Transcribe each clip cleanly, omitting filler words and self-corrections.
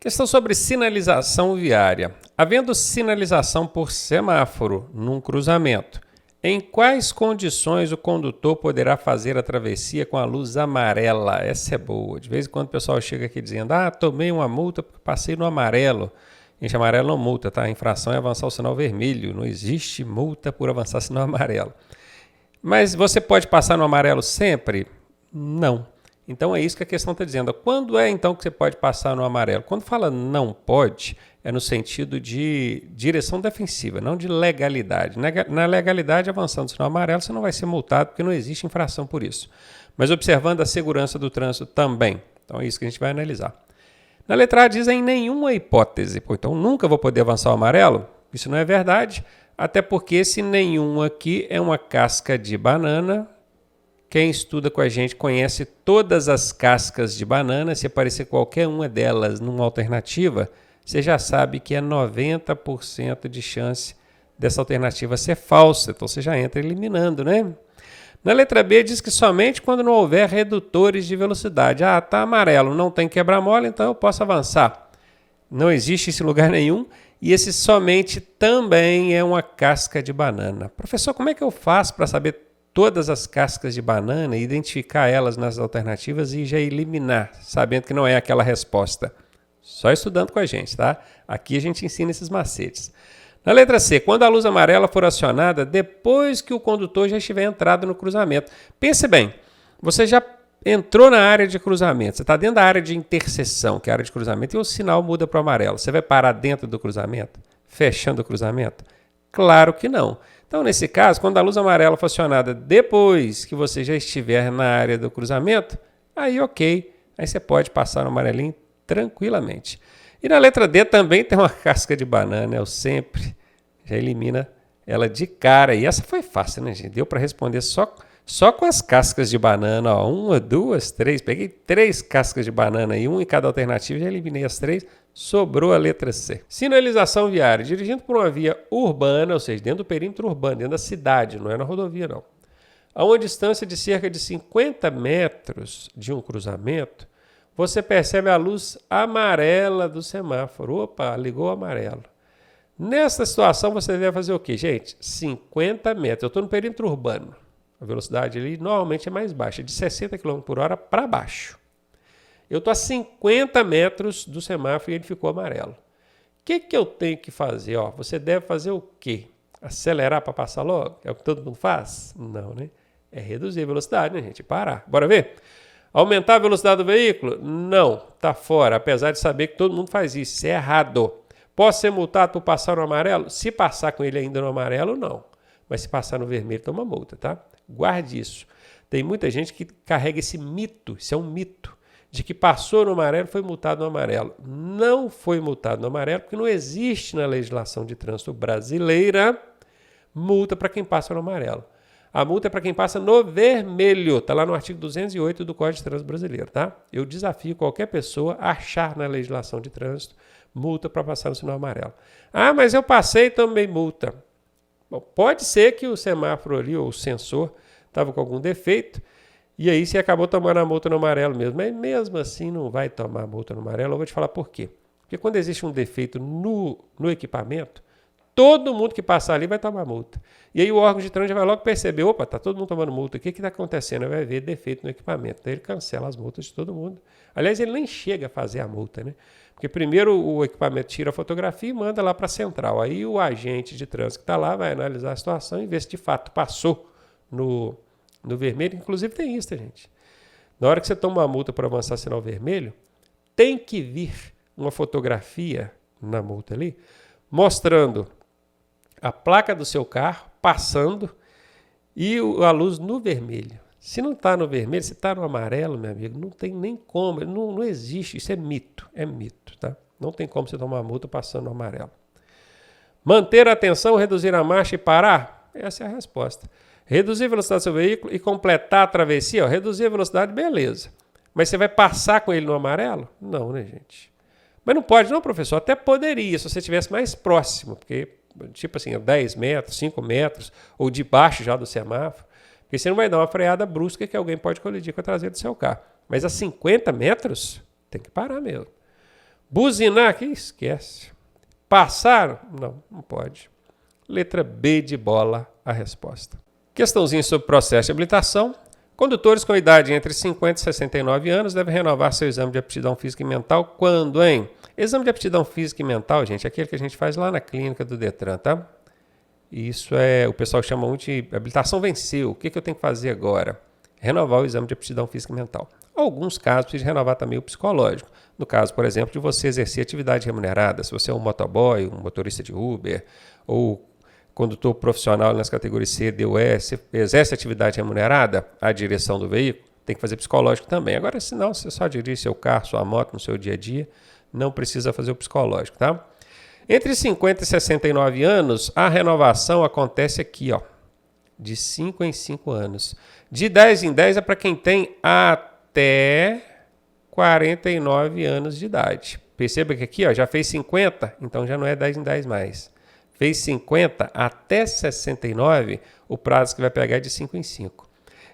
Questão sobre sinalização viária. Havendo sinalização por semáforo num cruzamento, em quais condições o condutor poderá fazer a travessia com a luz amarela? Essa é boa. De vez em quando o pessoal chega aqui dizendo: tomei uma multa porque passei no amarelo. Gente, amarelo não multa, tá? A infração é avançar o sinal vermelho. Não existe multa por avançar sinal amarelo. Mas você pode passar no amarelo sempre? Não. Então é isso que a questão está dizendo. Quando é então que você pode passar no amarelo? Quando fala não pode, é no sentido de direção defensiva, não de legalidade. Na legalidade, avançando no sinal amarelo, você não vai ser multado porque não existe infração por isso. Mas observando a segurança do trânsito também. Então é isso que a gente vai analisar. Na letra A diz em nenhuma hipótese. Então nunca vou poder avançar o amarelo? Isso não é verdade, até porque esse nenhum aqui é uma casca de banana. Quem estuda com a gente conhece todas as cascas de banana. Se aparecer qualquer uma delas numa alternativa, você já sabe que é 90% de chance dessa alternativa ser falsa. Então você já entra eliminando, né? Na letra B diz que somente quando não houver redutores de velocidade. Tá amarelo, não tem quebra-mola, então eu posso avançar. Não existe esse lugar nenhum. E esse somente também é uma casca de banana. Professor, como é que eu faço para saber todas as cascas de banana e identificar elas nas alternativas e já eliminar, sabendo que não é aquela resposta? Só estudando com a gente, tá? Aqui a gente ensina esses macetes. Na letra C, quando a luz amarela for acionada depois que o condutor já estiver entrado no cruzamento. Pense bem, você já entrou na área de cruzamento, você está dentro da área de interseção, que é a área de cruzamento, e o sinal muda para o amarelo. Você vai parar dentro do cruzamento? Fechando o cruzamento? Claro que não. Então, nesse caso, quando a luz amarela for acionada depois que você já estiver na área do cruzamento, aí ok, aí você pode passar no amarelinho tranquilamente. E na letra D também tem uma casca de banana, eu sempre já elimina ela de cara. E essa foi fácil, né, gente? Deu para responder só com as cascas de banana, ó. 1, 2, 3. Peguei 3 cascas de banana e 1 em cada alternativa, já eliminei as 3. Sobrou a letra C. Sinalização viária. Dirigindo por uma via urbana, ou seja, dentro do perímetro urbano, dentro da cidade, não é na rodovia, não. A uma distância de cerca de 50 metros de um cruzamento, você percebe a luz amarela do semáforo. Opa, ligou o amarelo. Nessa situação, você deve fazer o quê, gente? 50 metros. Eu estou no perímetro urbano. A velocidade ali normalmente é mais baixa, de 60 km por hora para baixo. Eu estou a 50 metros do semáforo e ele ficou amarelo. O que eu tenho que fazer? Você deve fazer o quê? Acelerar para passar logo? É o que todo mundo faz? Não, né? É reduzir a velocidade, né, gente? Parar. Bora ver? Aumentar a velocidade do veículo? Não, está fora, apesar de saber que todo mundo faz isso. Isso é errado. Posso ser multado por passar no amarelo? Se passar com ele ainda no amarelo, não. Mas se passar no vermelho, toma multa, tá? Guarde isso. Tem muita gente que carrega esse mito, isso é um mito, de que passou no amarelo e foi multado no amarelo. Não foi multado no amarelo porque não existe na legislação de trânsito brasileira multa para quem passa no amarelo. A multa é para quem passa no vermelho. Está lá no artigo 208 do Código de Trânsito Brasileiro, tá? Eu desafio qualquer pessoa a achar na legislação de trânsito multa para passar no sinal amarelo. Mas eu passei e tomei multa. Bom, pode ser que o semáforo ali, ou o sensor, estava com algum defeito, e aí você acabou tomando a multa no amarelo mesmo. Mas mesmo assim não vai tomar a multa no amarelo. Eu vou te falar por quê. Porque quando existe um defeito no equipamento, todo mundo que passar ali vai tomar multa. E aí o órgão de trânsito vai logo perceber, opa, está todo mundo tomando multa, o que está acontecendo? Ele vai ver defeito no equipamento. Então ele cancela as multas de todo mundo. Aliás, ele nem chega a fazer a multa, né? Porque primeiro o equipamento tira a fotografia e manda lá para a central. Aí o agente de trânsito que está lá vai analisar a situação e ver se de fato passou no vermelho. Inclusive tem isso, gente. Na hora que você toma uma multa para avançar sinal vermelho, tem que vir uma fotografia na multa ali, mostrando a placa do seu carro passando e a luz no vermelho. Se não está no vermelho, se está no amarelo, meu amigo, não tem nem como, não existe, isso é mito, tá? Não tem como você tomar multa passando no amarelo. Manter a atenção, reduzir a marcha e parar? Essa é a resposta. Reduzir a velocidade do seu veículo e completar a travessia, reduzir a velocidade, beleza. Mas você vai passar com ele no amarelo? Não, né, gente? Mas não pode não, professor, até poderia, se você estivesse mais próximo, porque tipo assim, 10 metros, 5 metros, ou debaixo já do semáforo, porque você não vai dar uma freada brusca que alguém pode colidir com a traseira do seu carro. Mas a 50 metros, tem que parar mesmo. Buzinar aqui? Esquece. Passar? Não, não pode. Letra B de bola, a resposta. Questãozinha sobre processo de habilitação. Condutores com idade entre 50 e 69 anos devem renovar seu exame de aptidão física e mental quando, hein? Exame de aptidão física e mental, gente, é aquele que a gente faz lá na clínica do Detran, tá? Isso o pessoal chama muito de habilitação venceu. O que eu tenho que fazer agora? Renovar o exame de aptidão física e mental. Alguns casos precisa renovar também o psicológico. No caso, por exemplo, de você exercer atividade remunerada, se você é um motoboy, um motorista de Uber, ou condutor profissional nas categorias C, D ou E, você exerce atividade remunerada, a direção do veículo, tem que fazer psicológico também. Agora, se não, você só dirige seu carro, sua moto no seu dia a dia, não precisa fazer o psicológico, tá? Entre 50 e 69 anos, a renovação acontece aqui, ó, de 5 em 5 anos. De 10 em 10 é para quem tem até 49 anos de idade. Perceba que aqui, ó, já fez 50, então já não é 10 em 10 mais. Fez 50 até 69, o prazo que vai pegar é de 5 em 5.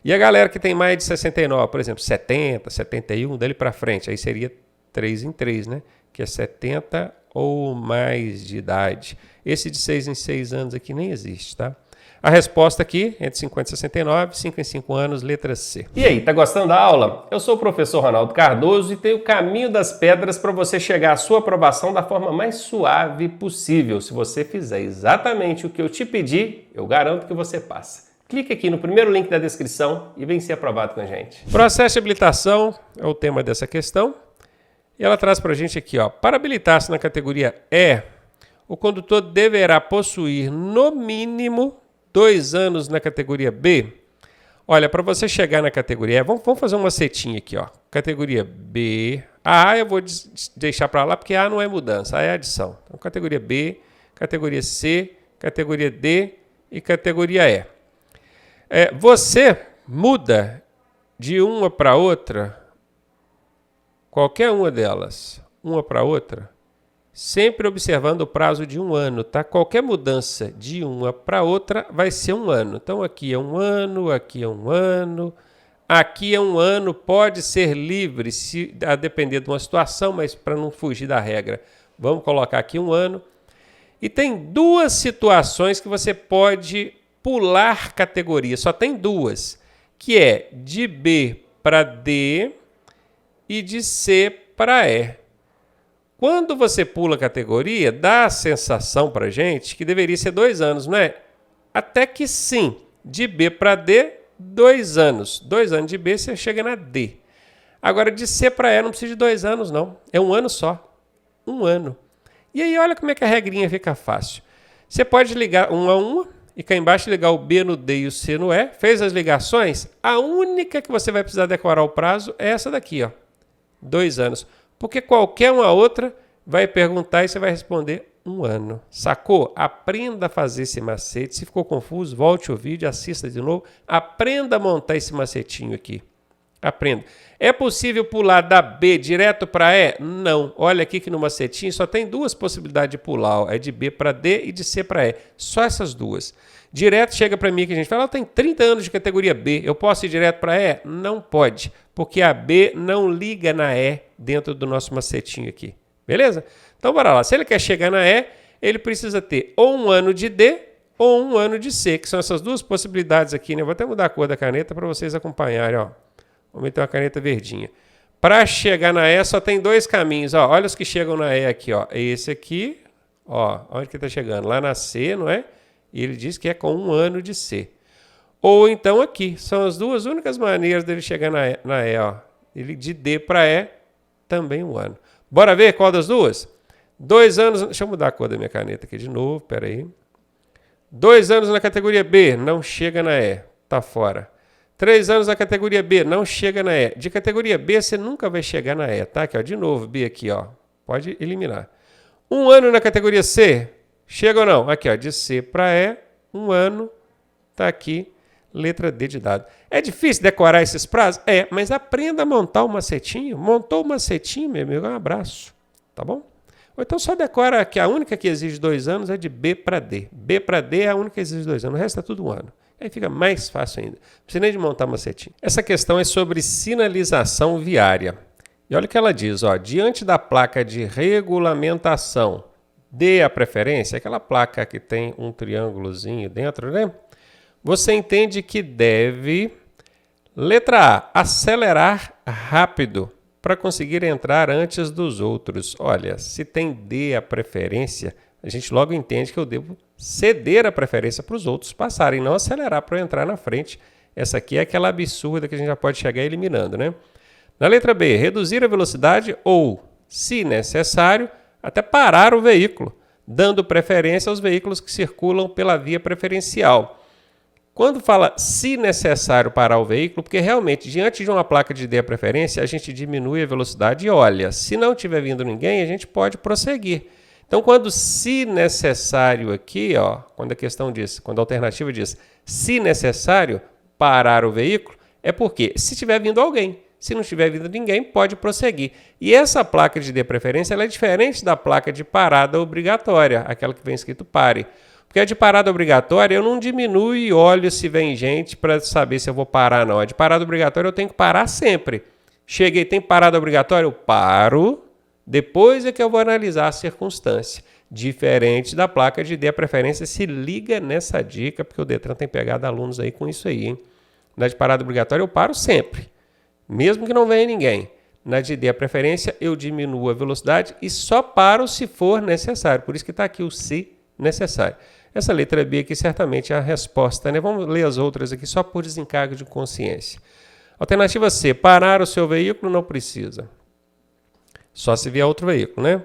E a galera que tem mais de 69, por exemplo, 70, 71, dali para frente, aí seria 3 em 3, né? Que é 70 ou mais de idade. Esse de 6 em 6 anos aqui nem existe, tá? A resposta aqui, entre 50 e 69, 5 em 5 anos, letra C. E aí, tá gostando da aula? Eu sou o professor Ronaldo Cardoso e tenho o caminho das pedras para você chegar à sua aprovação da forma mais suave possível. Se você fizer exatamente o que eu te pedi, eu garanto que você passa. Clique aqui no primeiro link da descrição e vem ser aprovado com a gente. Processo de habilitação é o tema dessa questão. E ela traz para a gente aqui, ó, para habilitar-se na categoria E, o condutor deverá possuir no mínimo 2 anos na categoria B. Olha, para você chegar na categoria E, vamos fazer uma setinha aqui, ó. Categoria B. A A eu vou deixar para lá porque A não é mudança, A é adição. Então, categoria B, categoria C, categoria D e categoria E. Você muda de uma para outra, qualquer uma delas, uma para outra, sempre observando o prazo de 1 ano, tá? Qualquer mudança de uma para outra vai ser 1 ano. Então, aqui é 1 ano, aqui é 1 ano, aqui é 1 ano, pode ser livre, a depender de uma situação, mas para não fugir da regra, vamos colocar aqui 1 ano. E tem 2 situações que você pode pular categoria, só tem 2, que é de B para D e de C para E. Quando você pula a categoria, dá a sensação para a gente que deveria ser 2 anos, não é? Até que sim, de B para D, 2 anos. 2 anos de B, você chega na D. Agora, de C para E, não precisa de 2 anos, não. É 1 ano só. 1 ano. E aí, olha como é que a regrinha fica fácil. Você pode ligar 1 a 1 e cá embaixo ligar o B no D e o C no E. Fez as ligações? A única que você vai precisar decorar o prazo é essa daqui, ó. 2 anos. Porque qualquer uma outra vai perguntar e você vai responder 1 ano. Sacou? Aprenda a fazer esse macete. Se ficou confuso, volte o vídeo, assista de novo. Aprenda a montar esse macetinho aqui. Aprenda. É possível pular da B direto para E? Não. Olha aqui que no macetinho só tem 2 possibilidades de pular. Ó. É de B para D e de C para E. Só essas 2. Direto chega para mim que a gente fala, tem 30 anos de categoria B, eu posso ir direto para E? Não pode, porque a B não liga na E dentro do nosso macetinho aqui. Beleza? Então, bora lá. Se ele quer chegar na E, ele precisa ter ou 1 ano de D ou 1 ano de C, que são essas 2 possibilidades aqui, né? Vou até mudar a cor da caneta para vocês acompanharem, ó. Vou meter uma caneta verdinha. Para chegar na E, só tem 2 caminhos, ó. Olha os que chegam na E aqui, ó. Esse aqui, ó. Onde que está chegando? Lá na C, não é? E ele diz que é com 1 ano de C. Ou então aqui. São as 2 únicas maneiras dele chegar na E, ó. Ele de D para E, também 1 ano. Bora ver qual das 2? 2 anos... Deixa eu mudar a cor da minha caneta aqui de novo, pera aí. 2 anos na categoria B, não chega na E, tá fora. 3 anos na categoria B, não chega na E. De categoria B, você nunca vai chegar na E, tá? Aqui, ó, de novo, B aqui, ó. Pode eliminar. 1 ano na categoria C, chega ou não? Aqui, ó, de C para E, 1 ano, tá aqui, letra D de dado. É difícil decorar esses prazos? É, mas aprenda a montar o macetinho. Montou o macetinho, meu amigo, um abraço, tá bom? Ou então só decora que a única que exige 2 anos é de B para D. B para D é a única que exige 2 anos, o resto é tudo 1 ano. Aí fica mais fácil ainda. Não precisa nem de montar macetinho. Essa questão é sobre sinalização viária. E olha o que ela diz, ó, diante da placa de regulamentação, dê a preferência, aquela placa que tem um triângulozinho dentro, né? Você entende que deve, letra A, acelerar rápido para conseguir entrar antes dos outros. Olha, se tem D a preferência, a gente logo entende que eu devo ceder a preferência para os outros passarem, não acelerar para eu entrar na frente. Essa aqui é aquela absurda que a gente já pode chegar eliminando, né? Na letra B, reduzir a velocidade ou, se necessário, até parar o veículo, dando preferência aos veículos que circulam pela via preferencial. Quando fala se necessário parar o veículo, porque realmente, diante de uma placa de dê a preferência, a gente diminui a velocidade e olha, se não tiver vindo ninguém, a gente pode prosseguir. Então, quando se necessário aqui, ó, quando a questão diz, quando a alternativa diz se necessário parar o veículo, é porque se tiver vindo alguém. Se não estiver vindo ninguém, pode prosseguir. E essa placa de dê preferência ela é diferente da placa de parada obrigatória, aquela que vem escrito pare. Porque a de parada obrigatória eu não diminuo e olho se vem gente para saber se eu vou parar ou não. A de parada obrigatória eu tenho que parar sempre. Cheguei, tem parada obrigatória? Eu paro, depois é que eu vou analisar a circunstância. Diferente da placa de dê preferência, se liga nessa dica, porque o Detran tem pegado alunos aí com isso aí, hein? Na de parada obrigatória eu paro sempre. Mesmo que não venha ninguém. Na de dê a preferência, eu diminuo a velocidade e só paro se for necessário. Por isso que está aqui o se necessário. Essa letra B aqui certamente é a resposta, né? Vamos ler as outras aqui só por desencargo de consciência. Alternativa C, parar o seu veículo não precisa. Só se vier outro veículo, né?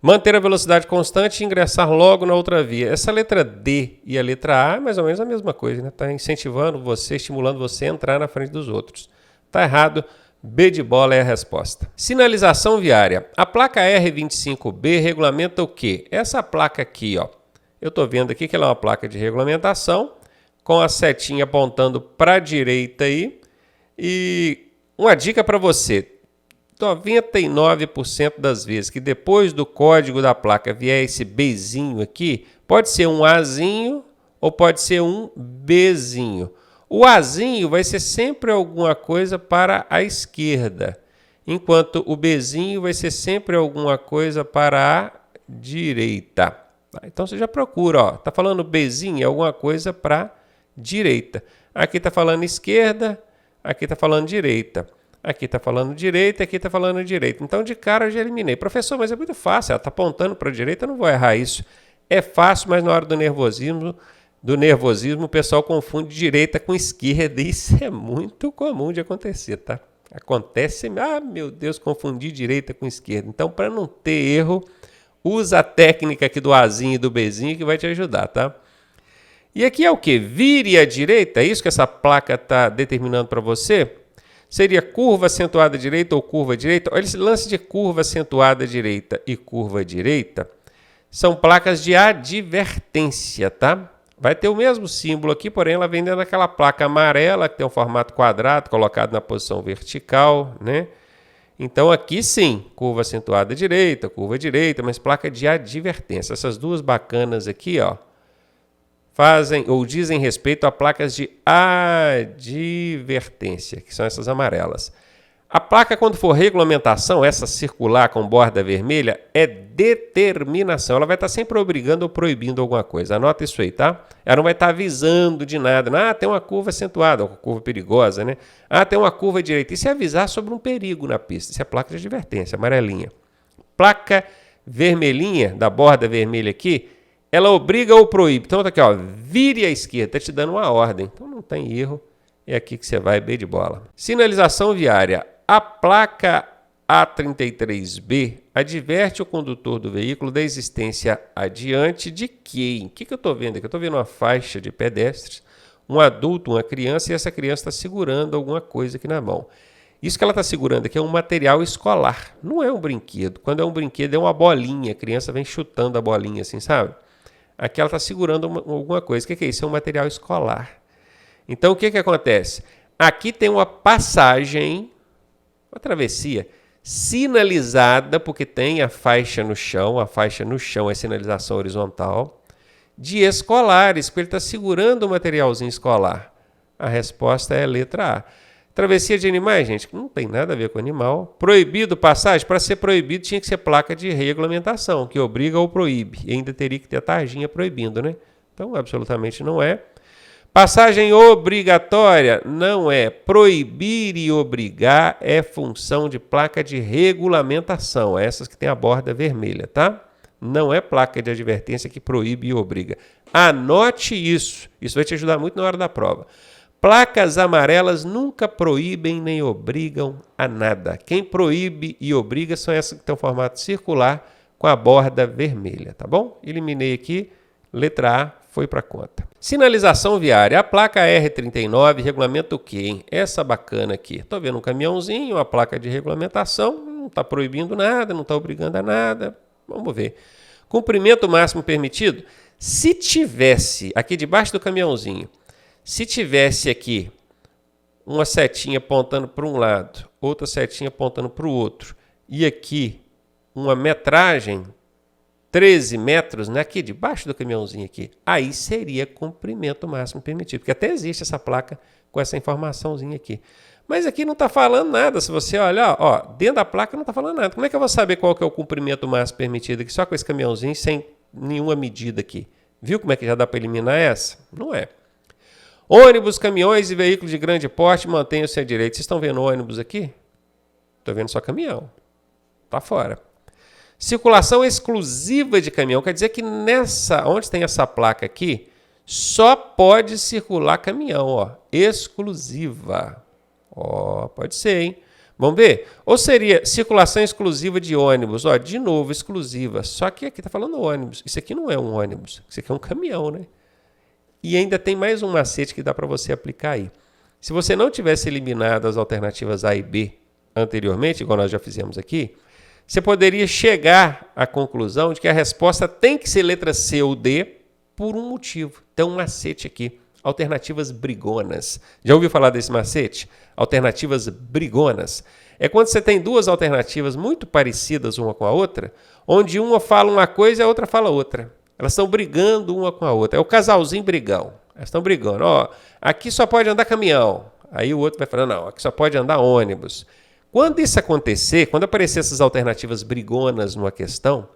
Manter a velocidade constante e ingressar logo na outra via. Essa letra D e a letra A é mais ou menos a mesma coisa, né? Está incentivando você, estimulando você a entrar na frente dos outros. Está errado, B de bola é a resposta. Sinalização viária. A placa R25B regulamenta o quê? Essa placa aqui, ó. Eu estou vendo aqui que ela é uma placa de regulamentação, com a setinha apontando para a direita aí. E uma dica para você. 99% das vezes que depois do código da placa vier esse Bzinho aqui, pode ser um Azinho ou pode ser um Bzinho. O Azinho vai ser sempre alguma coisa para a esquerda, enquanto o Bzinho vai ser sempre alguma coisa para a direita. Então você já procura, ó, tá falando Bzinho, é alguma coisa para a direita. Aqui está falando esquerda, aqui está falando direita. Aqui está falando direita, aqui está falando direita. Então de cara eu já eliminei. Professor, mas é muito fácil, ela está apontando para a direita, eu não vou errar isso. É fácil, mas na hora do nervosismo o pessoal confunde direita com esquerda. Isso é muito comum de acontecer, tá? Acontece, meu Deus, confundi direita com esquerda. Então, para não ter erro, usa a técnica aqui do Azinho e do Bzinho que vai te ajudar, tá? E aqui é o que? Vire à direita, é isso que essa placa está determinando para você? Seria curva acentuada direita ou curva direita? Olha, esse lance de curva acentuada direita e curva direita são placas de advertência, tá? Vai ter o mesmo símbolo aqui, porém ela vem dentro daquela placa amarela que tem um formato quadrado colocado na posição vertical, né? Então aqui sim, curva acentuada direita, mas placa de advertência. Essas duas bacanas aqui, ó, fazem ou dizem respeito a placas de advertência, que são essas amarelas. A placa, quando for regulamentação, essa circular com borda vermelha, é determinação. Ela vai estar sempre obrigando ou proibindo alguma coisa. Anota isso aí, tá? Ela não vai estar avisando de nada. Tem uma curva acentuada, uma curva perigosa, né? Tem uma curva direita. Isso é avisar sobre um perigo na pista. Isso é placa de advertência, amarelinha. Placa vermelhinha, da borda vermelha aqui, ela obriga ou proíbe. Então, tá aqui, ó, vire à esquerda. Está te dando uma ordem. Então, não tem erro. É aqui que você vai, B de bola. Sinalização viária. A placa A33B adverte o condutor do veículo da existência adiante de quem? O que eu estou vendo aqui? Eu estou vendo uma faixa de pedestres, um adulto, uma criança, e essa criança está segurando alguma coisa aqui na mão. Isso que ela está segurando aqui é um material escolar, não é um brinquedo. Quando é um brinquedo é uma bolinha, a criança vem chutando a bolinha assim, sabe? Aqui ela está segurando alguma coisa. O que é isso? É um material escolar. Então o que acontece? Aqui tem uma passagem, uma travessia sinalizada, porque tem a faixa no chão é sinalização horizontal, de escolares, porque ele está segurando o materialzinho escolar. A resposta é a letra A. Travessia de animais, gente, não tem nada a ver com animal. Proibido passagem, para ser proibido tinha que ser placa de regulamentação, que obriga ou proíbe. E ainda teria que ter a tarjinha proibindo, né? Então, absolutamente não é. Passagem obrigatória não é. Proibir e obrigar é função de placa de regulamentação, essas que tem a borda vermelha, tá? Não é placa de advertência que proíbe e obriga. Anote isso. Isso vai te ajudar muito na hora da prova. Placas amarelas nunca proíbem nem obrigam a nada. Quem proíbe e obriga são essas que estão em formato circular com a borda vermelha, tá bom? Eliminei aqui, letra A foi para conta. Sinalização viária. A placa R39 regulamenta o quê, hein? Essa bacana aqui. Estou vendo um caminhãozinho, uma placa de regulamentação, não está proibindo nada, não está obrigando a nada. Vamos ver. Comprimento máximo permitido? Se tivesse, aqui debaixo do caminhãozinho, se tivesse aqui uma setinha apontando para um lado, outra setinha apontando para o outro, e aqui uma metragem, 13 metros, né, aqui debaixo do caminhãozinho aqui, aí seria comprimento máximo permitido, porque até existe essa placa com essa informaçãozinha aqui. Mas aqui não está falando nada, se você olhar, ó, dentro da placa não está falando nada. Como é que eu vou saber qual que é o comprimento máximo permitido aqui, só com esse caminhãozinho, sem nenhuma medida aqui? Viu como é que já dá para eliminar essa? Não é. Ônibus, caminhões e veículos de grande porte mantenham-se à direita. Vocês estão vendo ônibus aqui? Estou vendo só caminhão. Está fora. Circulação exclusiva de caminhão. Quer dizer que nessa, onde tem essa placa aqui, só pode circular caminhão, ó. Exclusiva. Ó, pode ser, hein? Vamos ver? Ou seria circulação exclusiva de ônibus. Ó, de novo, exclusiva. Só que aqui está falando ônibus. Isso aqui não é um ônibus. Isso aqui é um caminhão, né? E ainda tem mais um macete que dá para você aplicar aí. Se você não tivesse eliminado as alternativas A e B anteriormente, igual nós já fizemos aqui, você poderia chegar à conclusão de que a resposta tem que ser letra C ou D por um motivo. Então, um macete aqui. Alternativas brigonas. Já ouviu falar desse macete? Alternativas brigonas. É quando você tem duas alternativas muito parecidas uma com a outra, onde uma fala uma coisa e a outra fala outra. Elas estão brigando uma com a outra. É o casalzinho brigão. Elas estão brigando. Ó, aqui só pode andar caminhão. Aí o outro vai falando, não, aqui só pode andar ônibus. Quando isso acontecer, quando aparecer essas alternativas brigonas numa questão,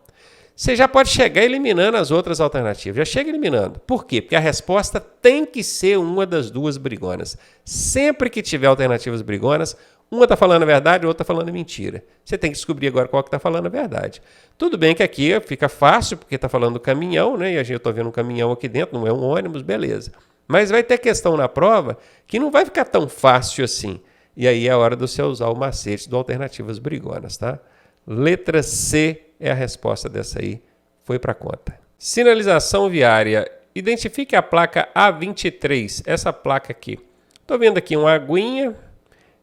você já pode chegar eliminando as outras alternativas. Já chega eliminando. Por quê? Porque a resposta tem que ser uma das duas brigonas. Sempre que tiver alternativas brigonas, uma está falando a verdade, a outra está falando a mentira. Você tem que descobrir agora qual que está falando a verdade. Tudo bem que aqui fica fácil, porque está falando do caminhão, né? E a gente está vendo um caminhão aqui dentro, não é um ônibus, beleza. Mas vai ter questão na prova que não vai ficar tão fácil assim. E aí é a hora de você usar o macete do alternativas brigonas, tá? Letra C é a resposta dessa aí. Foi para conta. Sinalização viária. Identifique a placa A23, essa placa aqui. Estou vendo aqui uma aguinha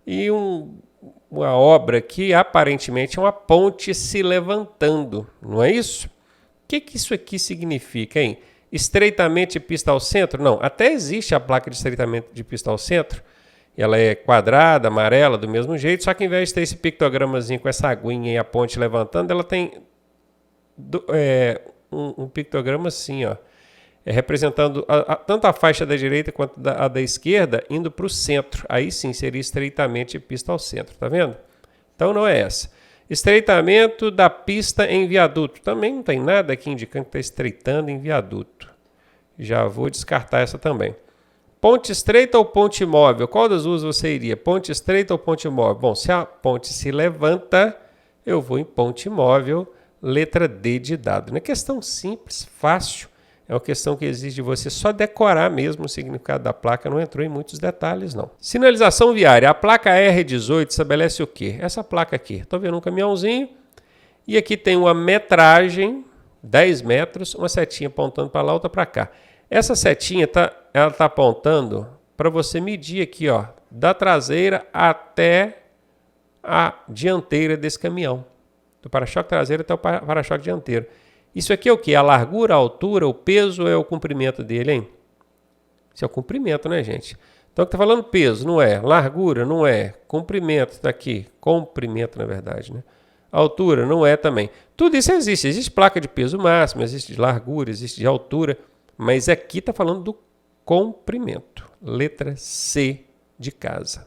e uma obra que aparentemente é uma ponte se levantando, não é isso? O que isso aqui significa, hein? Estreitamento de pista ao centro? Não, até existe a placa de estreitamento de pista ao centro. Ela é quadrada, amarela, do mesmo jeito, só que ao invés de ter esse pictogramazinho com essa aguinha e a ponte levantando, ela tem um pictograma assim, ó, representando tanto a faixa da direita quanto a da esquerda indo para o centro. Aí sim seria estreitamento de pista ao centro, tá vendo? Então não é essa. Estreitamento da pista em viaduto. Também não tem nada aqui indicando que está estreitando em viaduto. Já vou descartar essa também. Ponte estreita ou ponte móvel? Qual das duas você iria? Ponte estreita ou ponte móvel? Bom, se a ponte se levanta, eu vou em ponte móvel, letra D de dado. Não é questão simples, fácil. É uma questão que exige de você só decorar mesmo o significado da placa, não entrou em muitos detalhes, não. Sinalização viária. A placa R18 estabelece o quê? Essa placa aqui. Estou vendo um caminhãozinho e aqui tem uma metragem, 10 metros, uma setinha apontando para lá, outra para cá. Essa setinha ela tá apontando para você medir aqui, ó, da traseira até a dianteira desse caminhão. Do para-choque traseiro até o para-choque dianteiro. Isso aqui é o quê? A largura, a altura, o peso ou é o comprimento dele, hein? Isso é o comprimento, né, gente? Então, está falando peso, não é? Largura, não é? Comprimento, está aqui. Comprimento, na verdade, né? Altura, não é também. Tudo isso existe. Existe placa de peso máximo, existe de largura, existe de altura. Mas aqui está falando do comprimento. Letra C de casa.